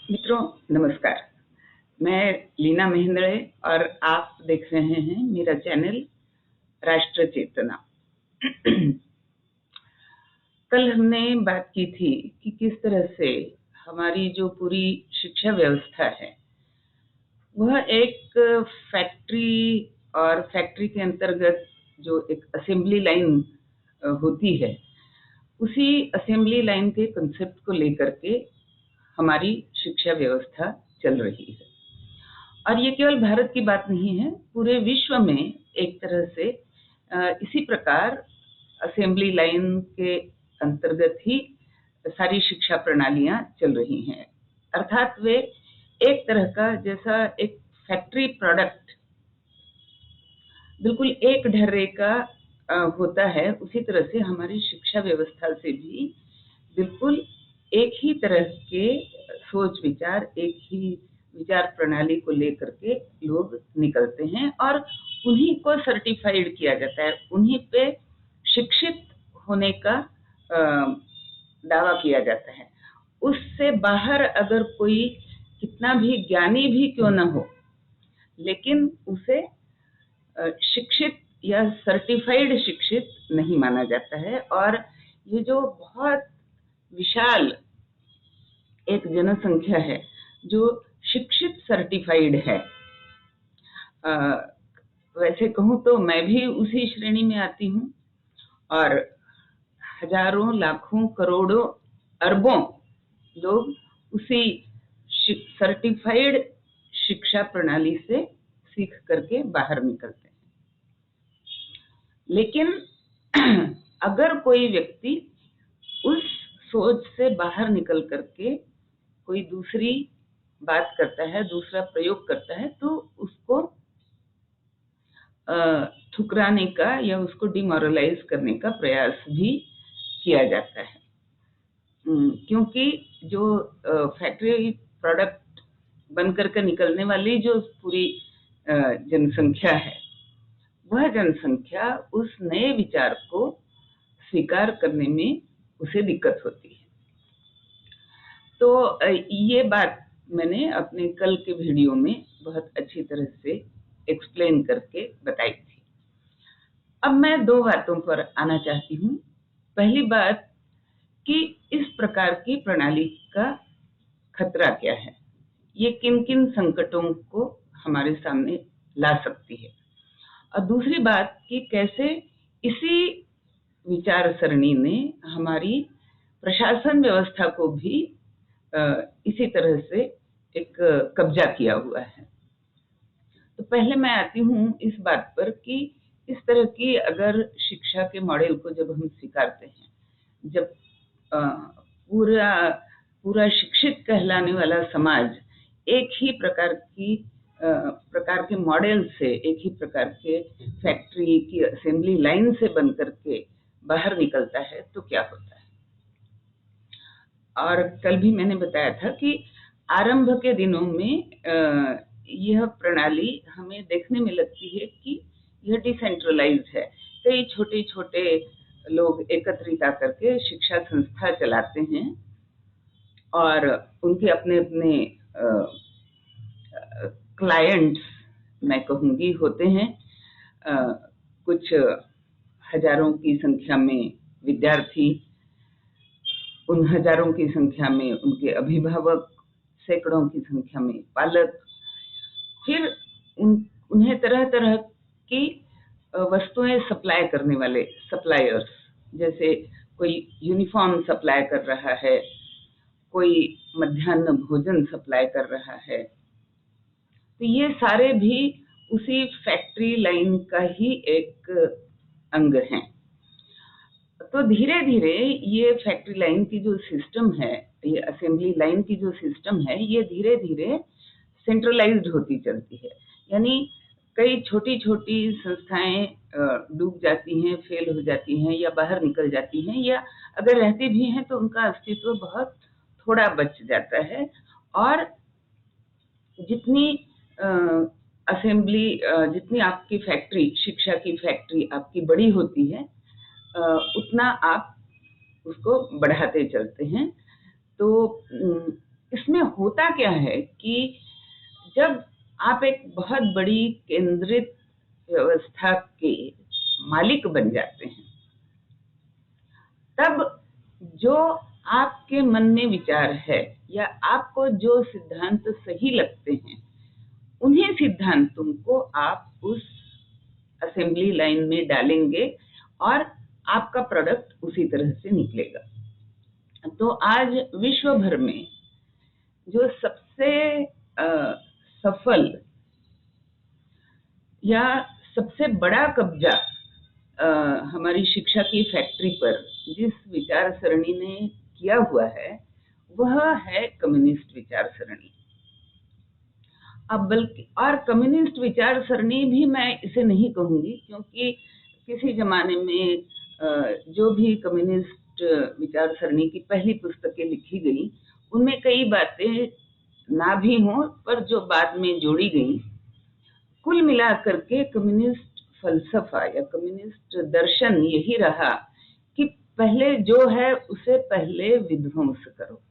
मित्रों नमस्कार। मैं लीना महेंद्रे और आप देख रहे हैं मेरा चैनल राष्ट्र चेतना। कल हमने बात की थी कि किस तरह से हमारी जो पूरी शिक्षा व्यवस्था है वह एक फैक्ट्री और फैक्ट्री के अंतर्गत जो एक असेंबली लाइन होती है, उसी असेंबली लाइन के कंसेप्ट को लेकर के हमारी शिक्षा व्यवस्था चल रही है। और ये केवल भारत की बात नहीं है, पूरे विश्व में एक तरह से इसी प्रकार असेंबली लाइन के अंतर्गत ही सारी शिक्षा प्रणालियां चल रही हैं। अर्थात वे एक तरह का जैसा एक फैक्ट्री प्रोडक्ट बिल्कुल एक ढर्रे का होता है, उसी तरह से हमारी शिक्षा व्यवस्था से भी बिल्कुल एक ही तरह के सोच विचार, एक ही विचार प्रणाली को लेकर के लोग निकलते हैं और उन्हीं को सर्टिफाइड किया जाता है, उन्हीं पे शिक्षित होने का दावा किया जाता है। उससे बाहर अगर कोई कितना भी ज्ञानी भी क्यों न हो, लेकिन उसे शिक्षित या सर्टिफाइड शिक्षित नहीं माना जाता है। और ये जो बहुत विशाल एक जनसंख्या है जो शिक्षित सर्टिफाइड है, वैसे कहूँ तो मैं भी उसी श्रेणी में आती हूँ और हजारों लाखों करोड़ों अरबों लोग उसी सर्टिफाइड शिक्षा प्रणाली से सीख करके बाहर निकलते हैं। लेकिन अगर कोई व्यक्ति उस सोच से बाहर निकल करके कोई दूसरी बात करता है, दूसरा प्रयोग करता है, तो उसको ठुकराने का या उसको डिमोरलाइज करने का प्रयास भी किया जाता है। क्योंकि जो फैक्ट्री प्रोडक्ट बनकर के निकलने वाली जो पूरी जनसंख्या है, वह जनसंख्या उस नए विचार को स्वीकार करने में उसे दिक्कत होती है। तो ये बात मैंने अपने कल के वीडियो में बहुत अच्छी तरह से एक्सप्लेन करके बताई थी। अब मैं दो बातों पर आना चाहती हूँ। पहली बात कि इस प्रकार की प्रणाली का खतरा क्या है, ये किन किन संकटों को हमारे सामने ला सकती है, और दूसरी बात कि कैसे इसी विचार सरणी ने हमारी प्रशासन व्यवस्था को भी इसी तरह से एक कब्जा किया हुआ है। तो पहले मैं आती हूँ इस बात पर कि इस तरह की अगर शिक्षा के मॉडल को जब हम स्वीकारते हैं, जब पूरा शिक्षित कहलाने वाला समाज एक ही प्रकार के मॉडल से, एक ही प्रकार के फैक्ट्री की असेंबली लाइन से बन करके बाहर निकलता है, तो क्या होता है। और कल भी मैंने बताया था कि आरंभ के दिनों में यह प्रणाली हमें देखने में लगती है कि यह डिसेंट्रलाइज्ड है। कई छोटे छोटे लोग एकत्रित आकर के शिक्षा संस्था चलाते हैं और उनके अपने अपने क्लाइंट्स मैं कहूँगी होते हैं। कुछ हजारों की संख्या में विद्यार्थी, उन हजारों की संख्या में उनके अभिभावक, सैकड़ों की संख्या में पालक, फिर उन्हें तरह तरह की वस्तुएं सप्लाई करने वाले सप्लायर्स, जैसे कोई यूनिफॉर्म सप्लाई कर रहा है, कोई मध्याह्न भोजन सप्लाई कर रहा है। तो ये सारे भी उसी फैक्ट्री लाइन का ही एक अंग हैं। तो धीरे धीरे ये फैक्ट्री लाइन की जो सिस्टम है, ये असेंबली लाइन की जो सिस्टम है, ये धीरे धीरे सेंट्रलाइज्ड होती चलती है। यानी कई छोटी छोटी संस्थाएं डूब जाती हैं, फेल हो जाती हैं या बाहर निकल जाती हैं, या अगर रहती भी हैं तो उनका अस्तित्व बहुत थोड़ा बच जाता है। और जितनी असेंबली, जितनी आपकी फैक्ट्री, शिक्षा की फैक्ट्री आपकी बड़ी होती है, उतना आप उसको बढ़ाते चलते हैं। तो इसमें होता क्या है कि जब आप एक बहुत बड़ी केंद्रित व्यवस्था के मालिक बन जाते हैं, तब जो आपके मन में विचार है या आपको जो सिद्धांत सही लगते हैं, उन्हीं सिद्धांतों को आप उस असेंबली लाइन में डालेंगे और आपका प्रोडक्ट उसी तरह से निकलेगा। तो आज विश्व भर में जो सबसे सफल या सबसे बड़ा कब्जा हमारी शिक्षा की फैक्ट्री पर जिस विचार सरणी ने किया हुआ है, वह है कम्युनिस्ट विचार सरणी। अब बल्कि और कम्युनिस्ट विचार सरणी भी मैं इसे नहीं कहूंगी, क्योंकि किसी जमाने में जो भी कम्युनिस्ट विचार सरणी की पहली पुस्तकें लिखी गई, उनमें कई बातें ना भी हों, पर जो बाद में जोड़ी गई, कुल मिलाकर के कम्युनिस्ट फलसफा या कम्युनिस्ट दर्शन यही रहा कि पहले जो है उसे पहले विध्वंस करो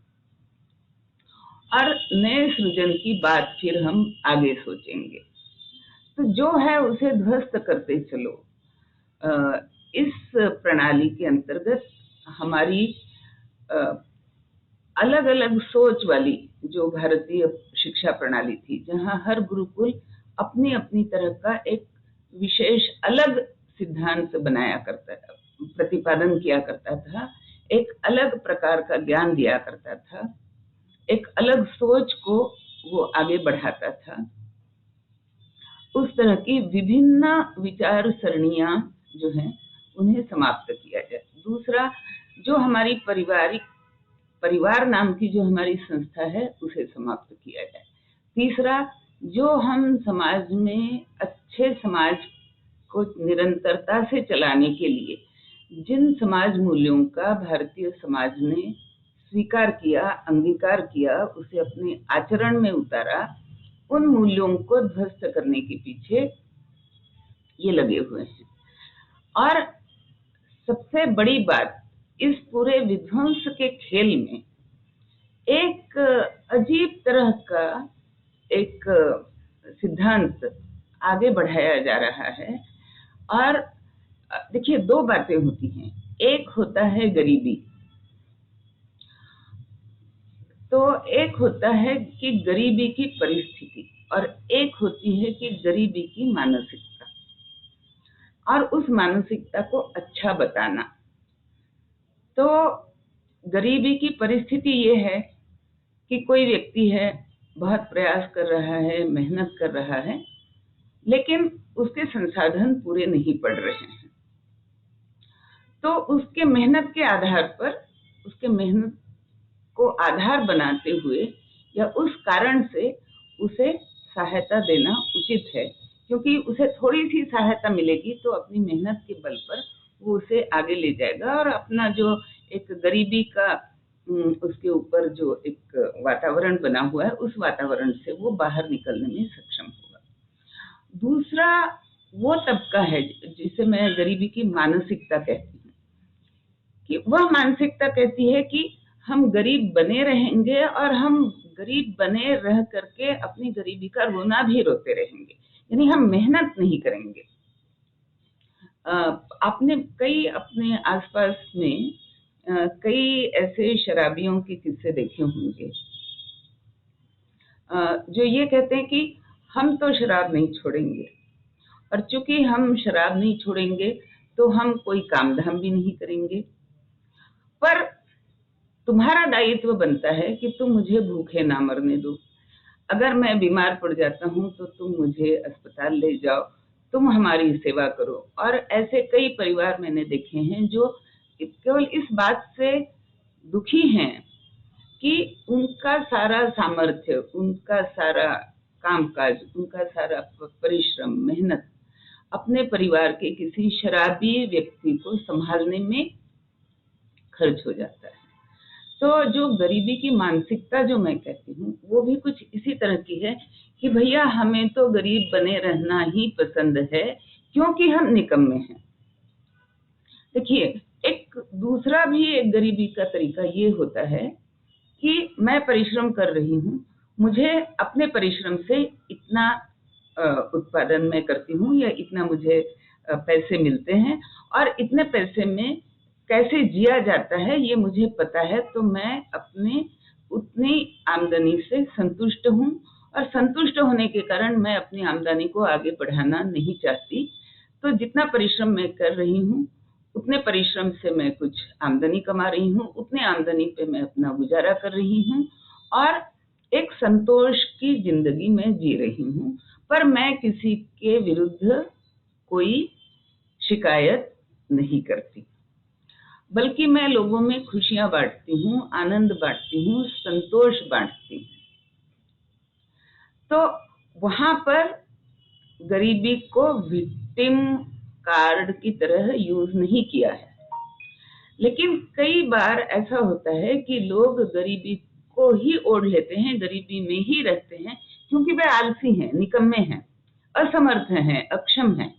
और नए सृजन की बात फिर हम आगे सोचेंगे। तो जो है उसे ध्वस्त करते चलो। इस प्रणाली के अंतर्गत हमारी अलग अलग सोच वाली जो भारतीय शिक्षा प्रणाली थी, जहाँ हर गुरुकुल अपनी अपनी तरह का एक विशेष अलग सिद्धांत बनाया करता था, प्रतिपादन किया करता था, एक अलग प्रकार का ज्ञान दिया करता था, एक अलग सोच को वो आगे बढ़ाता था। उस तरह की विभिन्न विचार सरणियां जो हैं उन्हें समाप्त किया जाए। दूसरा, जो हमारी परिवार नाम की जो हमारी संस्था है उसे समाप्त किया जाए। तीसरा, जो हम समाज में अच्छे समाज को निरंतरता से चलाने के लिए जिन समाज मूल्यों का भारतीय समाज ने स्वीकार किया, अंगीकार किया, उसे अपने आचरण में उतारा, उन मूल्यों को ध्वस्त करने के पीछे ये लगे हुए हैं। और सबसे बड़ी बात, इस पूरे विध्वंस के खेल में एक अजीब तरह का एक सिद्धांत आगे बढ़ाया जा रहा है। और देखिए, दो बातें होती हैं। एक होता है गरीबी, तो एक होता है कि गरीबी की परिस्थिति, और एक होती है कि गरीबी की मानसिकता, और उस मानसिकता को अच्छा बताना। तो गरीबी की परिस्थिति ये है कि कोई व्यक्ति है, बहुत प्रयास कर रहा है, मेहनत कर रहा है, लेकिन उसके संसाधन पूरे नहीं पड़ रहे हैं। तो उसके मेहनत के आधार पर, उसके मेहनत को आधार बनाते हुए या उस कारण से उसे सहायता देना उचित है, क्योंकि उसे थोड़ी सी सहायता मिलेगी तो अपनी मेहनत के बल पर वो उसे आगे ले जाएगा और अपना जो एक गरीबी का उसके ऊपर जो एक वातावरण बना हुआ है, उस वातावरण से वो बाहर निकलने में सक्षम होगा। दूसरा वो तबका है जिसे मैं गरीबी की मानसिकता कहती हूँ, कि वह मानसिकता कहती है कि हम गरीब बने रहेंगे और हम गरीब बने रह करके अपनी गरीबी का रोना भी रोते रहेंगे, यानी हम मेहनत नहीं करेंगे। आपने कई अपने आसपास में कई ऐसे शराबियों के किस्से देखे होंगे जो ये कहते हैं कि हम तो शराब नहीं छोड़ेंगे, और चूंकि हम शराब नहीं छोड़ेंगे तो हम कोई काम धाम भी नहीं करेंगे, पर तुम्हारा दायित्व बनता है कि तुम मुझे भूखे ना मरने दो। अगर मैं बीमार पड़ जाता हूँ तो तुम मुझे अस्पताल ले जाओ, तुम हमारी सेवा करो। और ऐसे कई परिवार मैंने देखे हैं जो केवल इस बात से दुखी हैं कि उनका सारा सामर्थ्य, उनका सारा कामकाज, उनका सारा परिश्रम, मेहनत अपने परिवार के किसी शराबी व्यक्ति को संभालने में खर्च हो जाता है। तो जो गरीबी की मानसिकता जो मैं कहती हूँ, वो भी कुछ इसी तरह की है कि भैया हमें तो गरीब बने रहना ही पसंद है, क्योंकि हम निकम्मे हैं। देखिए, एक दूसरा भी एक गरीबी का तरीका ये होता है कि मैं परिश्रम कर रही हूँ, मुझे अपने परिश्रम से इतना उत्पादन मैं करती हूँ या इतना मुझे पैसे मिलते हैं, और इतने पैसे में कैसे जिया जाता है ये मुझे पता है, तो मैं अपने उतनी आमदनी से संतुष्ट हूँ, और संतुष्ट होने के कारण मैं अपनी आमदनी को आगे बढ़ाना नहीं चाहती। तो जितना परिश्रम मैं कर रही हूँ, उतने परिश्रम से मैं कुछ आमदनी कमा रही हूँ, उतने आमदनी पे मैं अपना गुजारा कर रही हूँ और एक संतोष की जिंदगी में जी रही हूँ। पर मैं किसी के विरुद्ध कोई शिकायत नहीं करती, बल्कि मैं लोगों में खुशियां बांटती हूँ, आनंद बांटती हूँ, संतोष बांटती हूँ। तो वहां पर गरीबी को विक्टिम कार्ड की तरह यूज नहीं किया है। लेकिन कई बार ऐसा होता है कि लोग गरीबी को ही ओढ़ लेते हैं, गरीबी में ही रहते हैं, क्योंकि वे आलसी हैं, निकम्मे हैं, असमर्थ हैं, अक्षम हैं।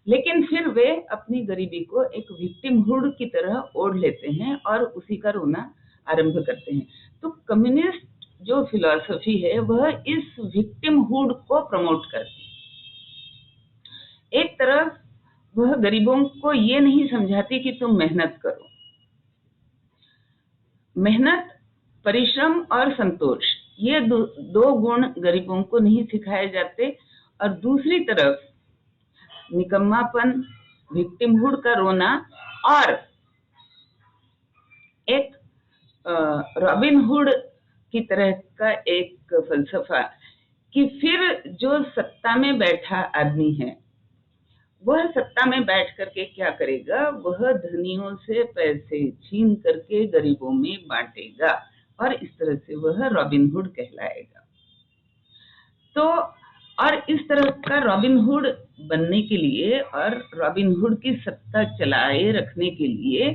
लेकिन फिर वे अपनी गरीबी को एक विक्टिमहुड की तरह ओढ़ लेते हैं और उसी का रोना आरंभ करते हैं। तो कम्युनिस्ट जो फिलॉसफी है वह इस विक्टिमहुड को प्रमोट करती है। एक तरफ वह गरीबों को ये नहीं समझाती कि तुम मेहनत करो, मेहनत, परिश्रम और संतोष, ये दो गुण गरीबों को नहीं सिखाए जाते, और दूसरी तरफ निकम्मापन, विक्टिमहुड का रोना और एक रॉबिनहुड की तरह का एक फलसफा कि फिर जो सत्ता में बैठा आदमी है वह सत्ता में बैठ करके क्या करेगा, वह धनियों से पैसे छीन करके गरीबों में बांटेगा, और इस तरह से वह रॉबिनहुड कहलाएगा। तो और इस तरह का रॉबिनहुड बनने के लिए और रॉबिनहुड की सत्ता चलाए रखने के लिए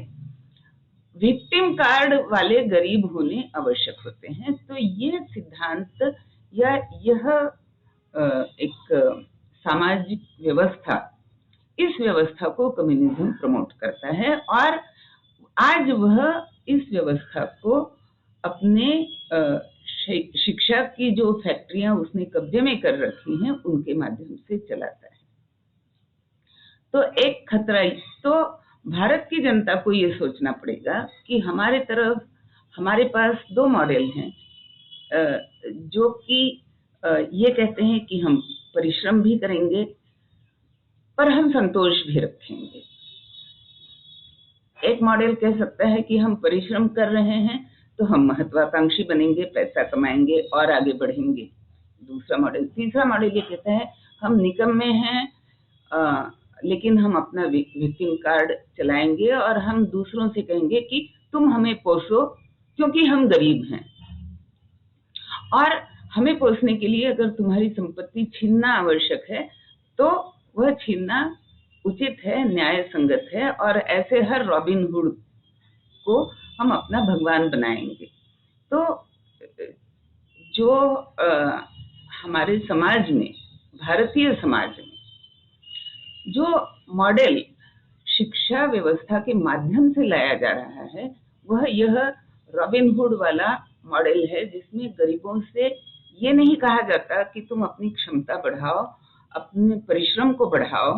विक्टिम कार्ड वाले गरीब होने आवश्यक होते हैं। तो ये सिद्धांत या यह एक सामाजिक व्यवस्था, इस व्यवस्था को कम्युनिज्म प्रमोट करता है, और आज वह इस व्यवस्था को अपने शिक्षा की जो फैक्ट्रियां उसने कब्जे में कर रखी हैं उनके माध्यम से चलाता है। तो एक खतरा, तो भारत की जनता को ये सोचना पड़ेगा कि हमारे पास दो मॉडल हैं, जो कि ये कहते हैं कि हम परिश्रम भी करेंगे पर हम संतोष भी रखेंगे। एक मॉडल कह सकता है कि हम परिश्रम कर रहे हैं तो हम महत्वाकांक्षी बनेंगे, पैसा कमाएंगे और आगे बढ़ेंगे। तीसरा मॉडल ये कहता है हम निकम्मे हैं, लेकिन हम अपना विक्टिम कार्ड चलाएंगे और हम दूसरों से कहेंगे कि तुम हमें पोसो क्योंकि हम गरीब हैं, और हमें पोसने के लिए अगर तुम्हारी संपत्ति छीनना आवश्यक है तो वह छीनना उचित है, न्याय संगत है, और ऐसे हर रॉबिनहुड को हम अपना भगवान बनाएंगे। तो जो हमारे समाज में, भारतीय समाज में जो मॉडल शिक्षा व्यवस्था के माध्यम से लाया जा रहा है वह यह रॉबिनहुड वाला मॉडल है, जिसमें गरीबों से ये नहीं कहा जाता कि तुम अपनी क्षमता बढ़ाओ, अपने परिश्रम को बढ़ाओ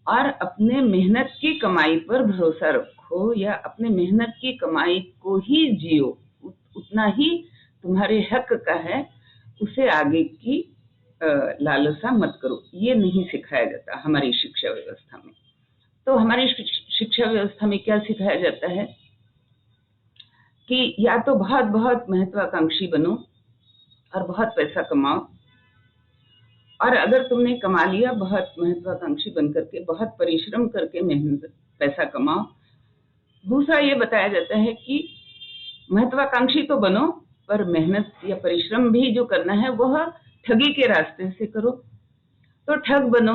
और अपने मेहनत की कमाई पर भरोसा रखो, या अपने मेहनत की कमाई को ही जियो, उतना ही तुम्हारे हक का है, उसे आगे की लालसा मत करो। ये नहीं सिखाया जाता हमारी शिक्षा व्यवस्था में। तो हमारी शिक्षा व्यवस्था में क्या सिखाया जाता है कि या तो बहुत बहुत महत्वाकांक्षी बनो और बहुत पैसा कमाओ, और अगर तुमने कमा लिया बहुत महत्वाकांक्षी बन करके, बहुत परिश्रम करके मेहनत पैसा कमाओ। दूसरा ये बताया जाता है कि महत्वाकांक्षी तो बनो पर मेहनत या परिश्रम भी जो करना है वह ठगी के रास्ते से करो। तो ठग बनो,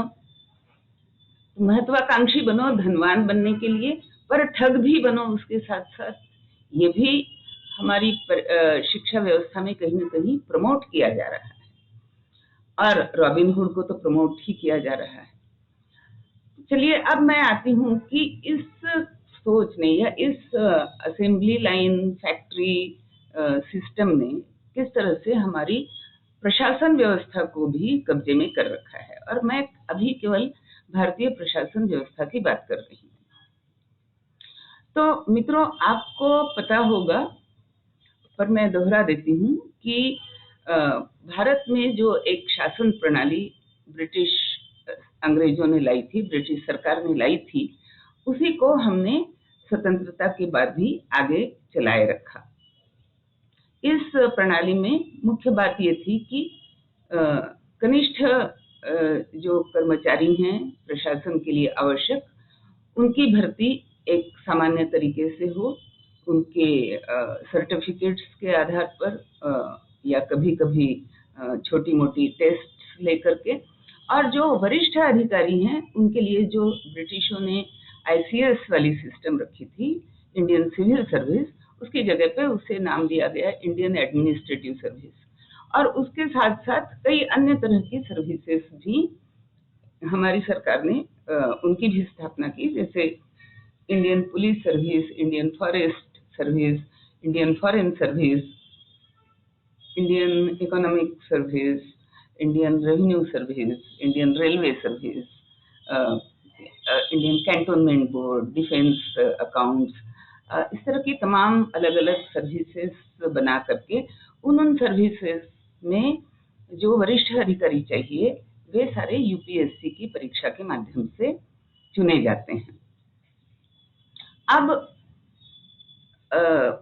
महत्वाकांक्षी बनो धनवान बनने के लिए, पर ठग भी बनो उसके साथ साथ। ये भी हमारी शिक्षा व्यवस्था में कहीं न कहीं प्रमोट किया जा रहा है, और रॉबिनहुड को तो प्रमोट ही किया जा रहा है। चलिए अब मैं आती हूँ कि इस सोच ने या इस असेंबली लाइन फैक्ट्री सिस्टम ने किस तरह से हमारी प्रशासन व्यवस्था को भी कब्जे में कर रखा है। और मैं अभी केवल भारतीय प्रशासन व्यवस्था की बात कर रही हूँ। तो मित्रों, आपको पता होगा, पर मैं दोहरा देती हूँ कि भारत में जो एक शासन प्रणाली ब्रिटिश अंग्रेजों ने लाई थी, ब्रिटिश सरकार ने लाई थी, उसी को हमने स्वतंत्रता के बाद भी आगे चलाए रखा। इस प्रणाली में मुख्य बात ये थी कि कनिष्ठ जो कर्मचारी हैं प्रशासन के लिए आवश्यक, उनकी भर्ती एक सामान्य तरीके से हो, उनके सर्टिफिकेट्स के आधार पर या कभी कभी छोटी मोटी टेस्ट लेकर के, और जो वरिष्ठ अधिकारी हैं उनके लिए जो ब्रिटिशों ने आईसीएस वाली सिस्टम रखी थी, इंडियन सिविल सर्विस, उसकी जगह पे उसे नाम दिया गया इंडियन एडमिनिस्ट्रेटिव सर्विस। और उसके साथ साथ कई अन्य तरह की सर्विसेज भी हमारी सरकार ने उनकी भी स्थापना की, जैसे Indian police service, Indian forest service, Indian foreign service, Indian economic service, Indian revenue service, Indian railway service, Indian cantonment board, defence accounts, इस तरह की तमाम अलग अलग सर्विसेज बना करके उन सर्विसेज में जो वरिष्ठ अधिकारी चाहिए वे सारे यूपीएससी की परीक्षा के माध्यम से चुने जाते हैं। अब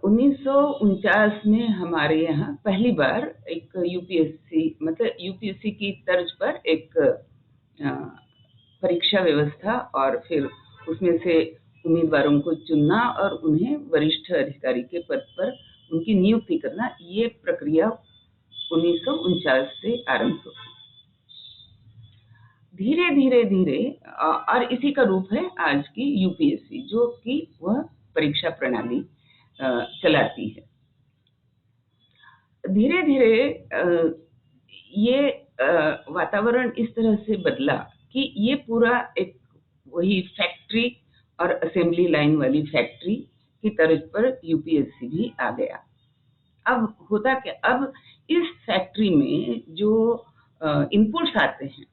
1949 में हमारे यहाँ पहली बार एक यूपीएससी, मतलब यूपीएससी की तर्ज पर एक परीक्षा व्यवस्था और फिर उसमें से उम्मीदवारों को चुनना और उन्हें वरिष्ठ अधिकारी के पद पर उनकी नियुक्ति करना, ये प्रक्रिया 1949 से आरंभ हुई। धीरे धीरे धीरे, और इसी का रूप है आज की यूपीएससी, जो कि वह परीक्षा प्रणाली चलाती है। धीरे धीरे ये वातावरण इस तरह से बदला कि ये पूरा एक वही फैक्ट्री और असेंबली लाइन वाली फैक्ट्री की तर्ज पर यूपीएससी भी आ गया। अब होता क्या, अब इस फैक्ट्री में जो इनपुट्स आते हैं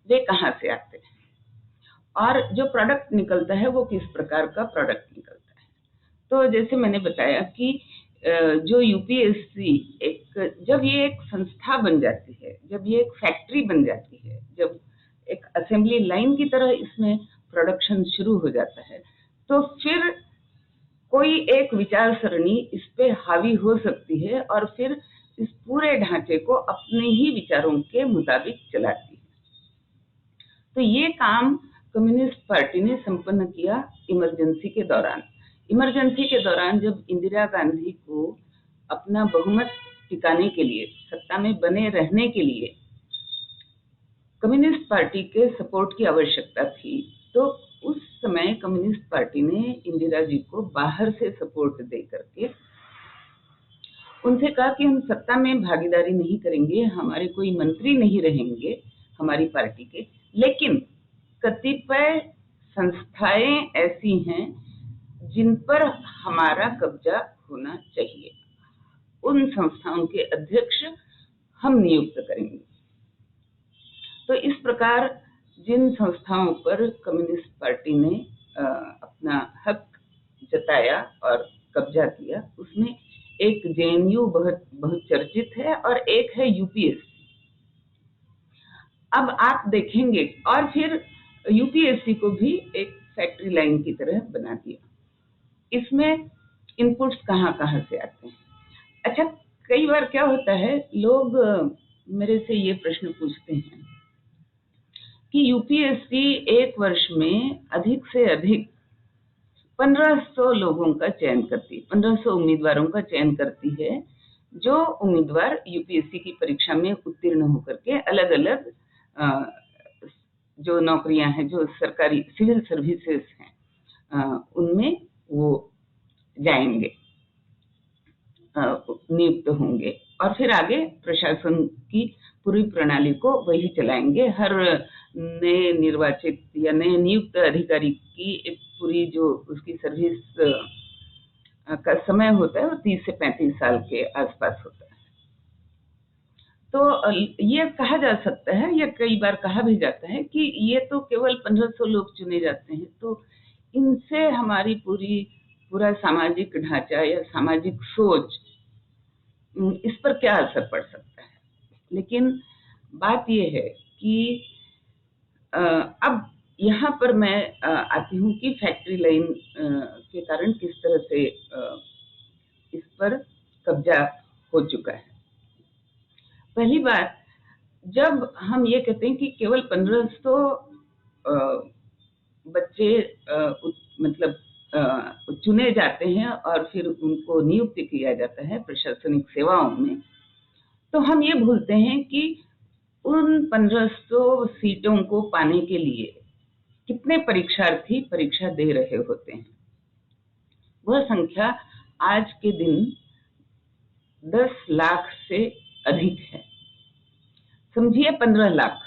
वे कहाँ से आते हैं और जो प्रोडक्ट निकलता है वो किस प्रकार का प्रोडक्ट निकलता है। तो जैसे मैंने बताया कि जो यूपीएससी जब ये एक संस्था बन जाती है, जब ये एक फैक्ट्री बन जाती है, जब एक असेंबली लाइन की तरह इसमें प्रोडक्शन शुरू हो जाता है, तो फिर कोई एक विचार सरणी इस पे हावी हो सकती है और फिर इस पूरे ढांचे को अपने ही विचारों के मुताबिक चलाती है। तो ये काम कम्युनिस्ट पार्टी ने संपन्न किया इमरजेंसी के दौरान। इमरजेंसी के दौरान जब इंदिरा गांधी को अपना बहुमत टिकाने के लिए, सत्ता में बने रहने के लिए कम्युनिस्ट पार्टी के सपोर्ट की आवश्यकता थी, तो उस समय कम्युनिस्ट पार्टी ने इंदिरा जी को बाहर से सपोर्ट दे करके उनसे कहा कि हम सत्ता में भागीदारी नहीं करेंगे, हमारे कोई मंत्री नहीं रहेंगे हमारी पार्टी के, लेकिन कतिपय संस्थाएं ऐसी हैं जिन पर हमारा कब्जा होना चाहिए, उन संस्थाओं के अध्यक्ष हम नियुक्त करेंगे। तो इस प्रकार जिन संस्थाओं पर कम्युनिस्ट पार्टी ने अपना हक जताया और कब्जा किया, उसमें एक जेएनयू बहुत चर्चित है और एक है यूपीएससी। अब आप देखेंगे, और फिर यूपीएससी को भी एक फैक्ट्री लाइन की तरह बना दिया। इसमें इनपुट्स कहाँ कहाँ से आते हैं? अच्छा, कई बार क्या होता है, लोग मेरे से ये प्रश्न पूछते हैं कि यूपीएससी एक वर्ष में अधिक से अधिक 1500 लोगों का चयन करती है, 1500 उम्मीदवारों का चयन करती है, जो उम्मीदवार यूपीएससी की परीक्षा में उत्तीर्ण होकर के अलग अलग जो नौकरियां हैं, जो सरकारी सिविल सर्विसेज हैं, उनमें वो जाएंगे, नियुक्त होंगे। और फिर आगे प्रशासन की पूरी प्रणाली को वही चलाएंगे। हर नए निर्वाचित या नए नियुक्त अधिकारी की एक पूरी जो उसकी सर्विस का समय होता है वो 30 से 35 साल के आसपास होता है। तो ये कहा जा सकता है, या कई बार कहा भी जाता है कि ये तो केवल 1500 लोग चुने जाते हैं, तो इनसे हमारी पूरा सामाजिक ढांचा या सामाजिक सोच, इस पर क्या असर पड़ सकता है। लेकिन बात यह है कि अब यहाँ पर मैं आती हूँ कि फैक्ट्री लाइन के कारण किस तरह से इस पर कब्जा हो चुका है। पहली बात, जब हम ये कहते हैं कि केवल 1500 बच्चे मतलब चुने जाते हैं और फिर उनको नियुक्त किया जाता है प्रशासनिक सेवाओं में, तो हम ये भूलते हैं कि उन 1500 सीटों को पाने के लिए कितने परीक्षार्थी परीक्षा दे रहे होते हैं। वह संख्या आज के दिन 10 लाख से अधिक है। समझिए 15 लाख,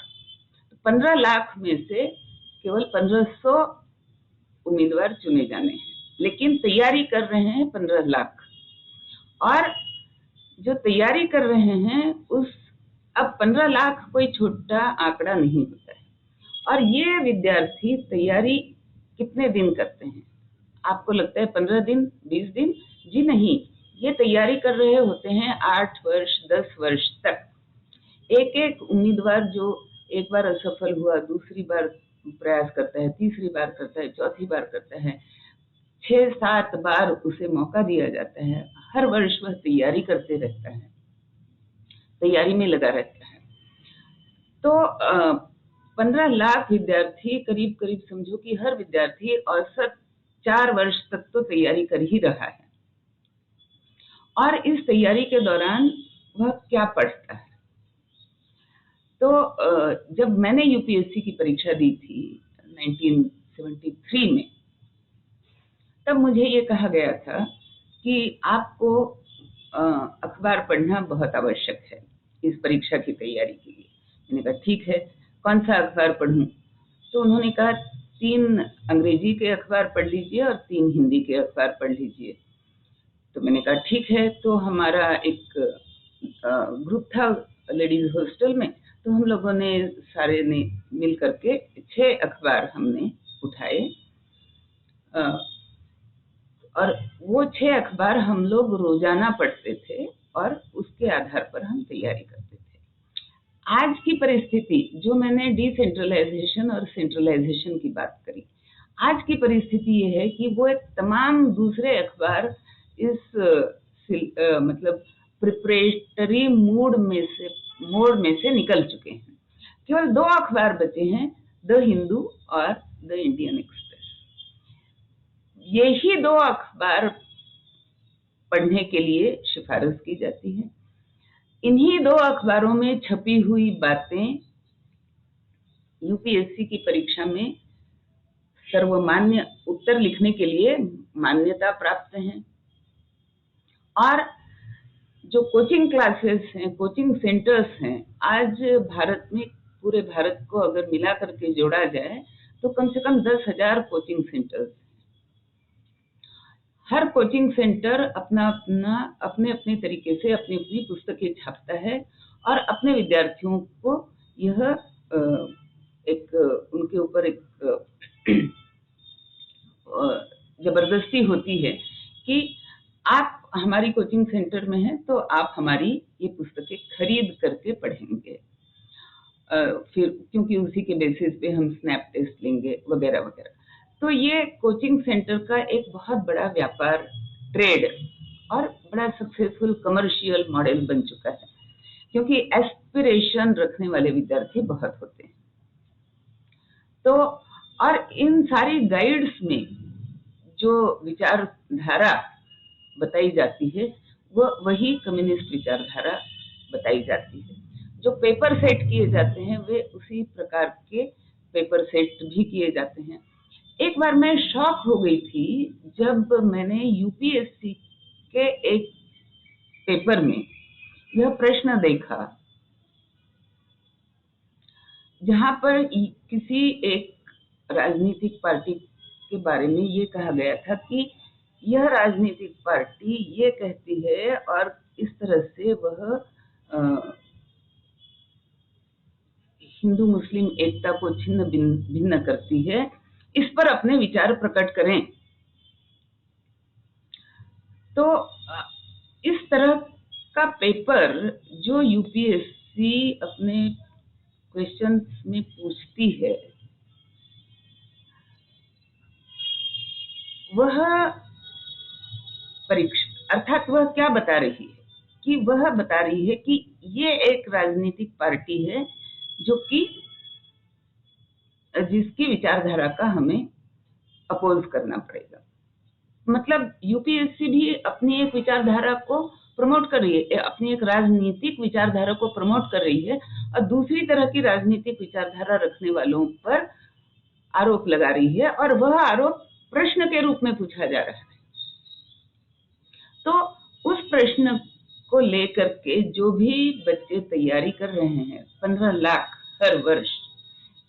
15 लाख में से केवल 1500 उम्मीदवार चुने जाने हैं, लेकिन तैयारी कर रहे हैं 15 लाख। और जो तैयारी कर रहे हैं अब 15 लाख कोई छोटा आंकड़ा नहीं होता है। और ये विद्यार्थी तैयारी कितने दिन करते हैं? आपको लगता है 15 दिन, 20 दिन? जी नहीं, ये तैयारी कर रहे होते हैं 8 वर्ष, 10 वर्ष तक। एक एक उम्मीदवार जो एक बार असफल हुआ, दूसरी बार प्रयास करता है, तीसरी बार करता है, चौथी बार करता है, 6-7 बार उसे मौका दिया जाता है। हर वर्ष वह तैयारी करते रहता है, तैयारी में लगा रहता है। तो 15 लाख विद्यार्थी, करीब करीब समझो कि हर विद्यार्थी औसत 4 वर्ष तक तो तैयारी कर ही रहा है। और इस तैयारी के दौरान वह क्या पढ़ता है? तो जब मैंने यूपीएससी की परीक्षा दी थी 1973 में, तब मुझे ये कहा गया था कि आपको अखबार पढ़ना बहुत आवश्यक है इस परीक्षा की तैयारी के लिए। मैंने कहा ठीक है, कौन सा अखबार पढ़ूं? तो उन्होंने कहा 3 अंग्रेजी के अखबार पढ़ लीजिए और 3 हिंदी के अखबार पढ़ लीजिए। तो मैंने कहा ठीक है। तो हमारा एक ग्रुप था लेडीज हॉस्टल में, तो हम लोगों ने सारे ने मिल करके 6 अखबार हमने उठाए, और वो 6 अखबार हम लोग रोजाना पढ़ते थे और उसके आधार पर हम तैयारी करते थे। आज की परिस्थिति, जो मैंने डिसेंट्रलाइजेशन और सेंट्रलाइजेशन की बात करी, आज की परिस्थिति ये है कि वो एक तमाम दूसरे अखबार इस मतलब प्रिपरेटरी मोड में से निकल चुके हैं। केवल 2 अखबार बचे हैं, द हिंदू और द इंडियन एक्सप्रेस। यही 2 अखबार पढ़ने के लिए सिफारिश की जाती है। इन्हीं 2 अखबारों में छपी हुई बातें यूपीएससी की परीक्षा में सर्वमान्य उत्तर लिखने के लिए मान्यता प्राप्त हैं। और जो कोचिंग क्लासेस हैं, कोचिंग सेंटर्स हैं, आज भारत में, पूरे भारत को अगर मिला करके जोड़ा जाए तो कम से कम 10,000 कोचिंग सेंटर्स। हर कोचिंग सेंटर अपने अपने तरीके से अपनी अपनी पुस्तकें छापता है और अपने विद्यार्थियों को यह उनके ऊपर एक जबरदस्ती होती है कि आप हमारी कोचिंग सेंटर में हैं तो आप हमारी ये पुस्तकें खरीद करके पढ़ेंगे, फिर क्योंकि उसी के बेसिस पे हम स्नैप टेस्ट लेंगे वगैरह वगैरह। तो ये कोचिंग सेंटर का एक बहुत बड़ा व्यापार, ट्रेड और बड़ा सक्सेसफुल कमर्शियल मॉडल बन चुका है, क्योंकि एस्पिरेशन रखने वाले विद्यार्थी बहुत होते हैं। तो और इन सारी गाइड्स में जो विचारधारा बताई जाती है वो वही कम्युनिस्ट विचारधारा बताई जाती है। जो पेपर सेट किए जाते हैं वे उसी प्रकार के पेपर सेट भी किए जाते हैं। एक बार मैं शॉक हो गई थी जब मैंने यूपीएससी के एक पेपर में यह प्रश्न देखा जहां पर किसी एक राजनीतिक पार्टी के बारे में ये कहा गया था कि यह राजनीतिक पार्टी ये कहती है और इस तरह से वह हिंदू मुस्लिम एकता को छिन्न भिन्न करती है, इस पर अपने विचार प्रकट करें। तो इस तरह का पेपर जो यूपीएससी अपने क्वेश्चंस में पूछती है, वह परीक्षा अर्थात वह क्या बता रही है कि वह बता रही है कि ये एक राजनीतिक पार्टी है जो कि जिसकी विचारधारा का हमें अपोज करना पड़ेगा। मतलब यूपीएससी भी अपनी एक विचारधारा को प्रमोट कर रही है, अपनी एक राजनीतिक विचारधारा को प्रमोट कर रही है और दूसरी तरह की राजनीतिक विचारधारा रखने वालों पर आरोप लगा रही है, और वह आरोप प्रश्न के रूप में पूछा जा रहा है। तो उस प्रश्न को लेकर के जो भी बच्चे तैयारी कर रहे हैं, 15 लाख हर वर्ष,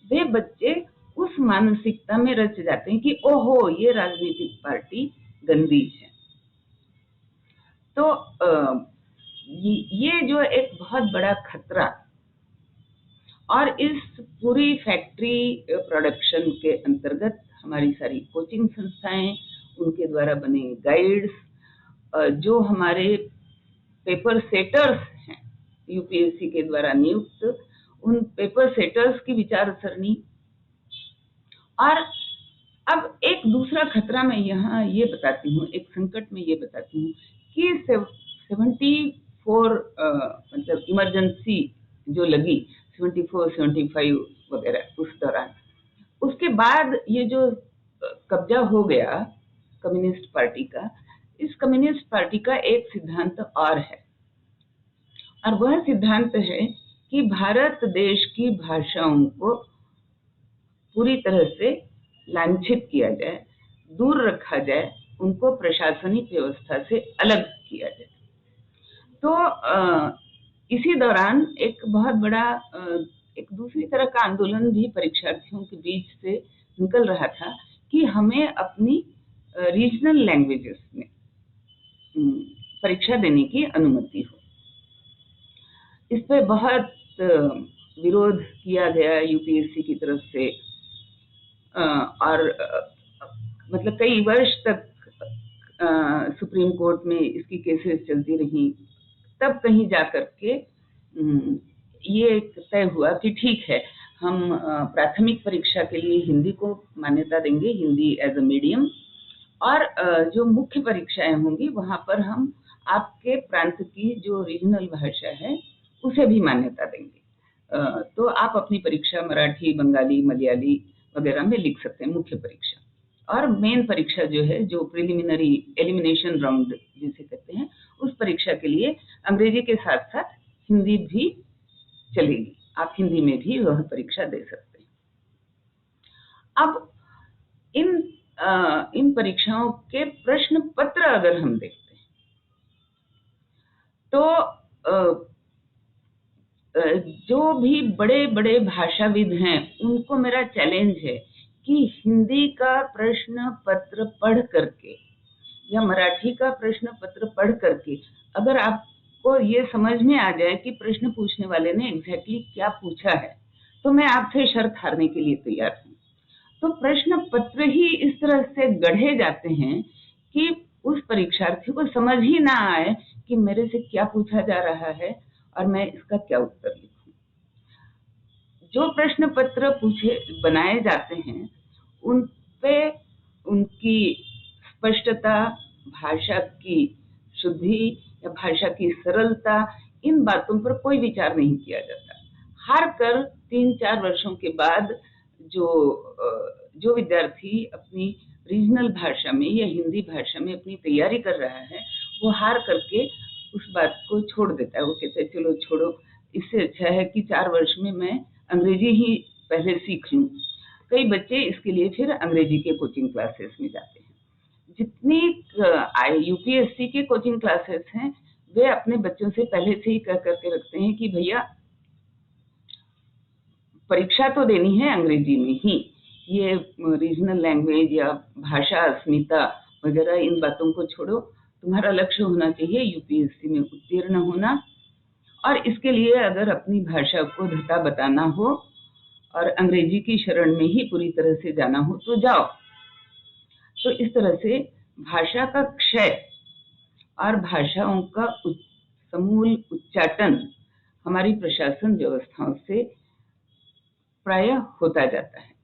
वे बच्चे उस मानसिकता में रच जाते हैं कि ओहो, ये राजनीतिक पार्टी गंदी है। तो ये जो एक बहुत बड़ा खतरा, और इस पूरी फैक्ट्री प्रोडक्शन के अंतर्गत हमारी सारी कोचिंग संस्थाएं, उनके द्वारा बने गाइड्स, जो हमारे पेपर सेटर्स हैं यूपीएससी के द्वारा नियुक्त, उन पेपर सेटर्स की विचारसरणी। और अब एक दूसरा खतरा मैं यहाँ ये बताती हूँ, एक संकट में ये बताती हूँ कि 74 मतलब इमरजेंसी जो लगी 74, 75 वगैरह उस दौरान, उसके बाद ये जो कब्जा हो गया कम्युनिस्ट पार्टी का, इस कम्युनिस्ट पार्टी का एक सिद्धांत और है, और वह सिद्धांत है कि भारत देश की भाषाओं को पूरी तरह से लांछित किया जाए, दूर रखा जाए, उनको प्रशासनिक व्यवस्था से अलग किया जाए। तो इसी दौरान एक बहुत बड़ा एक दूसरी तरह का आंदोलन भी परीक्षार्थियों के बीच से निकल रहा था कि हमें अपनी रीजनल लैंग्वेजेस में परीक्षा देने की अनुमति हो। इस पर बहुत विरोध किया गया यूपीएससी की तरफ से, और मतलब कई वर्ष तक सुप्रीम कोर्ट में इसकी केसेस चलती रही। तब कहीं जाकर के ये तय हुआ कि ठीक है, हम प्राथमिक परीक्षा के लिए हिंदी को मान्यता देंगे, हिंदी एज अ मीडियम, और जो मुख्य परीक्षाएं होंगी वहां पर हम आपके प्रांत की जो रीजनल भाषा है उसे भी मान्यता देंगे। तो आप अपनी परीक्षा मराठी, बंगाली, मलयाली वगैरह में लिख सकते हैं, मुख्य परीक्षा। और मेन परीक्षा जो है, जो प्रिलिमिनरी एलिमिनेशन राउंड जिसे कहते हैं, उस परीक्षा के लिए अंग्रेजी के साथ साथ हिंदी भी चलेगी, आप हिंदी में भी वह परीक्षा दे सकते हैं। अब इन परीक्षाओं के प्रश्न पत्र अगर हम देखते हैं तो जो भी बड़े बड़े भाषाविद हैं उनको मेरा चैलेंज है कि हिंदी का प्रश्न पत्र पढ़ करके या मराठी का प्रश्न पत्र पढ़ करके अगर आपको ये समझ में आ जाए कि प्रश्न पूछने वाले ने एग्जैक्टली क्या पूछा है, तो मैं आपसे शर्त हारने के लिए तैयार हूँ। तो प्रश्न पत्र ही इस तरह से गढ़े जाते हैं कि उस परीक्षार्थी को समझ ही ना आए कि मेरे से क्या पूछा जा रहा है और मैं इसका क्या उत्तर लिखूं। जो प्रश्न पत्र बनाए जाते हैं उन पे उनकी स्पष्टता, भाषा की शुद्धि या भाषा की सरलता, इन बातों पर कोई विचार नहीं किया जाता। हार कर 3-4 वर्षों के बाद जो विद्यार्थी अपनी रीजनल भाषा में या हिंदी भाषा में अपनी तैयारी कर रहा है, वो हार करके उस बात को छोड़ देता है। वो कहता है चलो छोड़ो, इससे अच्छा है कि 4 वर्ष में मैं अंग्रेजी ही पहले सीख लूं। कई बच्चे इसके लिए फिर अंग्रेजी के कोचिंग क्लासेस में जाते हैं। जितनी यूपीएससी के कोचिंग क्लासेस हैं वे अपने बच्चों से पहले से ही कह करके रखते हैं कि भैया परीक्षा तो देनी है अंग्रेजी में ही, ये रीजनल लैंग्वेज या भाषा अस्मिता वगैरह इन बातों को छोड़ो, तुम्हारा लक्ष्य होना चाहिए यूपीएससी में उत्तीर्ण होना, और इसके लिए अगर अपनी भाषा को धता बताना हो और अंग्रेजी की शरण में ही पूरी तरह से जाना हो तो जाओ। तो इस तरह से भाषा का क्षय और भाषाओं का समूल उच्चाटन हमारी प्रशासन व्यवस्थाओं से प्रायः होता जाता है।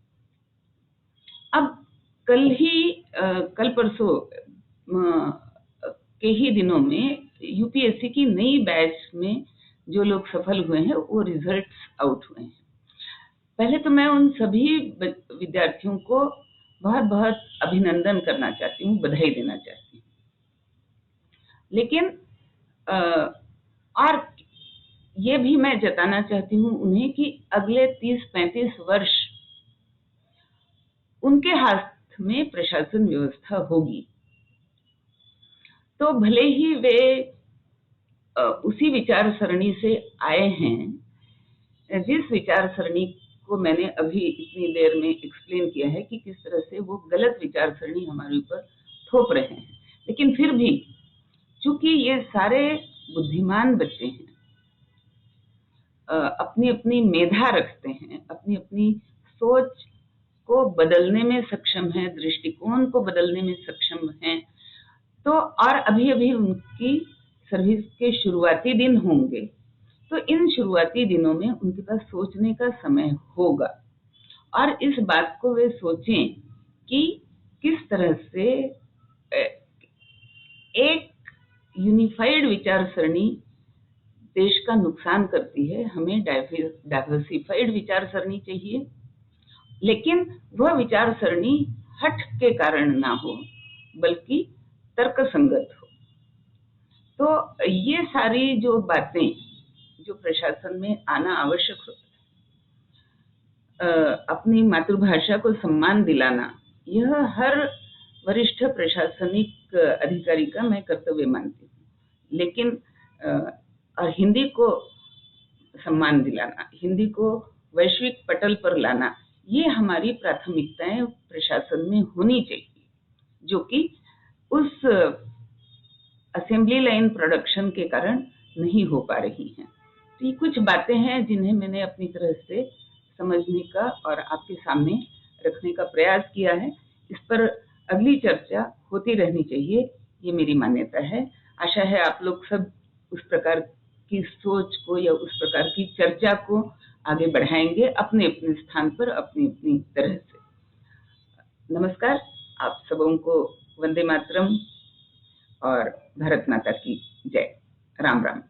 अब कल परसों के ही दिनों में यूपीएससी की नई बैच में जो लोग सफल हुए हैं वो रिजल्ट्स आउट हुए हैं। पहले तो मैं उन सभी विद्यार्थियों को बहुत बहुत अभिनंदन करना चाहती हूँ, बधाई देना चाहती हूँ। लेकिन और ये भी मैं जताना चाहती हूँ उन्हें कि अगले 30-35 वर्ष उनके हाथ में प्रशासन व्यवस्था होगी। तो भले ही वे उसी विचार सरणी से आए हैं, जिस विचार सरणी को मैंने अभी इतनी देर में एक्सप्लेन किया है कि किस तरह से वो गलत विचार सरणी हमारे ऊपर थोप रहे हैं, लेकिन फिर भी चूंकि ये सारे बुद्धिमान बच्चे हैं, अपनी अपनी मेधा रखते हैं, अपनी अपनी सोच को बदलने में सक्षम है, दृष्टिकोण को बदलने में सक्षम है, तो और अभी अभी उनकी सर्विस के शुरुआती दिन होंगे, तो इन शुरुआती दिनों में उनके पास सोचने का समय होगा और इस बात को वे सोचें कि किस तरह से एक यूनिफाइड विचार सरणी देश का नुकसान करती है। हमें डाइवर्सिफाइड विचार सरणी चाहिए, लेकिन वह विचार सरणी हठ के कारण ना हो बल्कि तर्क संगत हो। तो ये सारी जो बातें जो प्रशासन में आना आवश्यक होता है, अपनी मातृभाषा को सम्मान दिलाना, यह हर वरिष्ठ प्रशासनिक अधिकारी का मैं कर्तव्य मानती हूँ। लेकिन और हिंदी को सम्मान दिलाना, हिंदी को वैश्विक पटल पर लाना, ये हमारी प्राथमिकताएं प्रशासन में होनी चाहिए, जो कि उस असेंबली लाइन प्रोडक्शन के कारण नहीं हो पा रही हैं। तो ये कुछ बातें हैं जिन्हें मैंने अपनी तरह से समझने का और आपके सामने रखने का प्रयास किया है। इस पर अगली चर्चा होती रहनी चाहिए, ये मेरी मान्यता है। आशा है आप लोग सब उस प्रकार की सोच को या उस प्रकार की चर्चा को आगे बढ़ाएंगे अपने अपने स्थान पर, अपनी अपनी तरह से। नमस्कार, आप सबों को वंदे मातरम और भारत माता की जय। राम राम।